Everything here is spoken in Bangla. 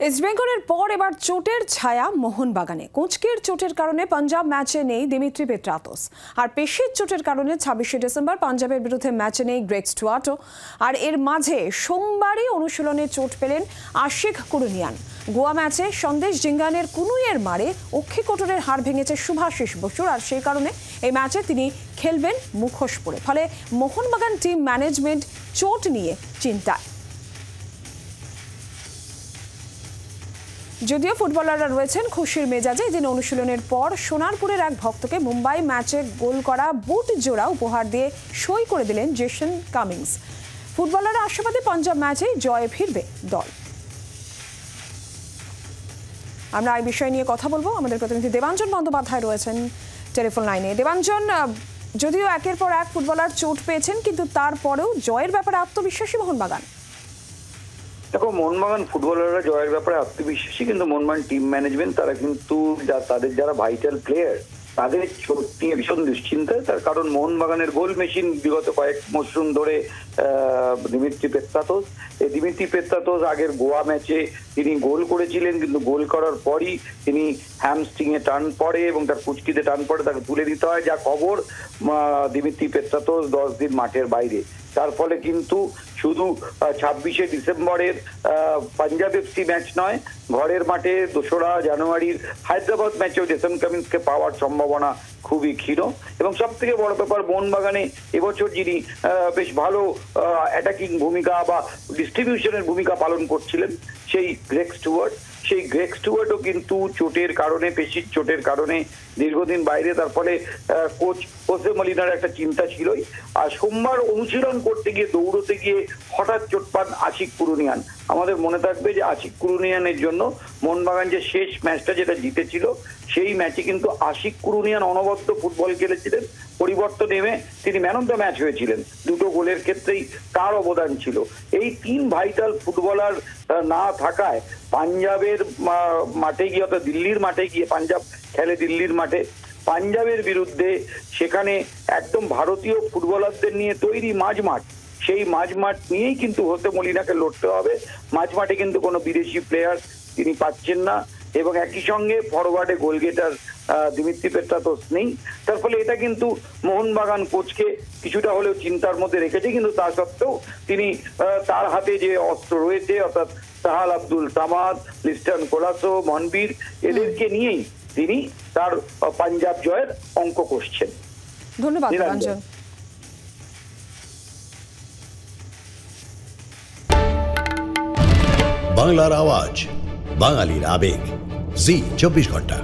ইস্টবেঙ্গলের পর এবার চোটের ছায়া মোহনবাগানে। কোচকের চোটের কারণে পাঞ্জাব ম্যাচে নেই দিমিত্রি পেত্রাতোস, আর পেশির চোটের কারণে 26শে ডিসেম্বর পাঞ্জাবের বিরুদ্ধে ম্যাচে নেই গ্রেগ স্টুয়ার্টও। আর এর মাঝে সোমবারই অনুশীলনে চোট পেলেন আশিক কুরুনিয়ান। গোয়া ম্যাচে সন্দেশ জিঙ্গানের কুনুইয়ের মারে অক্ষি কোটরের হাড় ভেঙেছে শুভাশিস বসুর, আর সেই কারণে এই ম্যাচে তিনি খেলবেন মুখোশ পরে। ফলে মোহনবাগান টিম ম্যানেজমেন্ট চোট নিয়ে চিন্তায়। যদিও ফুটবলাররা রয়েছেন খুশির মেজাজে। এদিন অনুশীলনের পর সোনারপুরের এক ভক্তকে মুম্বাই ম্যাচে গোল করা বুট জোড়া উপহার দিয়ে সই করে দিলেন জেসন কামিংস। ফুটবলাররা আশাবাদী পাঞ্জাব ম্যাচেই জয়ে ফিরবে দল। আমরা এই বিষয় নিয়ে কথা বলবো। আমাদের প্রতিনিধি দেবাঞ্জন বন্দ্যোপাধ্যায় রয়েছেন টেলিফোন লাইনে। দেবাঞ্জন, যদিও একের পর এক ফুটবলার চোট পেয়েছেন, কিন্তু তারপরেও জয়ের ব্যাপারে আত্মবিশ্বাসী মোহনবাগান। দেখো, মোহনবাগান ফুটবলাররা জয়ের ব্যাপারে আত্মবিশ্বাসী, কিন্তু মোহনবাগান টিম ম্যানেজমেন্ট তারা কিন্তু তাদের যারা ভাইটাল প্লেয়ার তাদের চোট নিয়ে ভীষণ দুশ্চিন্তায়। তার কারণ মোহনবাগানের গোল মেশিন বিগত কয়েক মরশুম ধরে দিমিত্রি পেত্রাতোস। এই দিমিত্রি পেত্রাতোস আগের গোয়া ম্যাচে তিনি গোল করেছিলেন, কিন্তু গোল করার পরই তিনি হ্যামস্ট্রিংয়ে টার্ন পড়ে এবং তার কুচকিতে টার্ন পড়ে, তাকে তুলে দিতে হয়। যা খবর, দিমিত্রি পেত্রাতোস 10 দিন মাঠের বাইরে। তার ফলে কিন্তু শুধু 26শে ডিসেম্বরের পাঞ্জাব এফসি ম্যাচ নয়, ঘরের মাঠে 2রা জানুয়ারির হায়দ্রাবাদ ম্যাচেও জেসন কামিন্সকে পাওয়ার সম্ভাবনা খুবই ক্ষীণ। এবং সব থেকে বড় ব্যাপার, মোহনবাগানে এবছর যিনি বেশ ভালো অ্যাটাকিং ভূমিকা বা ডিস্ট্রিবিউশনের ভূমিকা পালন করছিলেন, সেই গ্রেগ স্টুয়ার্টও কিন্তু চোটের কারণে, পেশির চোটের কারণে দীর্ঘদিন বাইরে। তার ফলে কোচ হোসে মলিনার একটা চিন্তা ছিলই। আর সোমবার অনুশীলন করতে গিয়ে, দৌড়তে গিয়ে হঠাৎ চোট পান আশিক কুরুনিয়ান। আমাদের মনে থাকবে যে আশিক কুরুনিয়ানের জন্য মোহনবাগান যে শেষ ম্যাচটা যেটা জিতেছিল, সেই ম্যাচে কিন্তু আশিক কুরুনিয়ান অনবদ্য ফুটবল খেলেছিলেন। পরিবর্তন এনে তিনি ম্যান অফ দ্য ম্যাচ হয়েছিলেন। 2টো গোলের ক্ষেত্রেই তার অবদান ছিল। এই 3 ভাইটাল ফুটবলার না থাকায় পাঞ্জাবের মাঠে গিয়ে, অর্থাৎ দিল্লির মাঠে গিয়ে, পাঞ্জাব খেলে দিল্লির মাঠে, পাঞ্জাবের বিরুদ্ধে সেখানে একদম ভারতীয় ফুটবলারদের নিয়ে তৈরি মাঝমাঠ, সেই মাঝমাঠ নিয়েই কিন্তু হোসে মলিনাকে লড়তে হবে। মাঝমাঠে কিন্তু কোনো বিদেশি প্লেয়ার তিনি পাচ্ছেন না, এবং একই সঙ্গে ফরওয়ার্ডে গোলগেটার দিমিত্রি পেত্রাতোস নেই। তার ফলে এটা কিন্তু মোহনবাগান কোচকে কিছুটা হলেও চিন্তার মধ্যে রেখেছে। কিন্তু তা সত্ত্বেও তিনি তার হাতে যে অস্ত্র রয়েছে, অর্থাৎ সাহাল আব্দুল সামাদ, লিস্টন কোলাসো, মনবীর, এদেরকে নিয়েই তিনি তার পাঞ্জাব জয়ের অঙ্ক কষছেন। ধন্যবাদ রঞ্জন। বাংলার আওয়াজ, বাঙালির আবেগ, জি 24 ঘন্টা।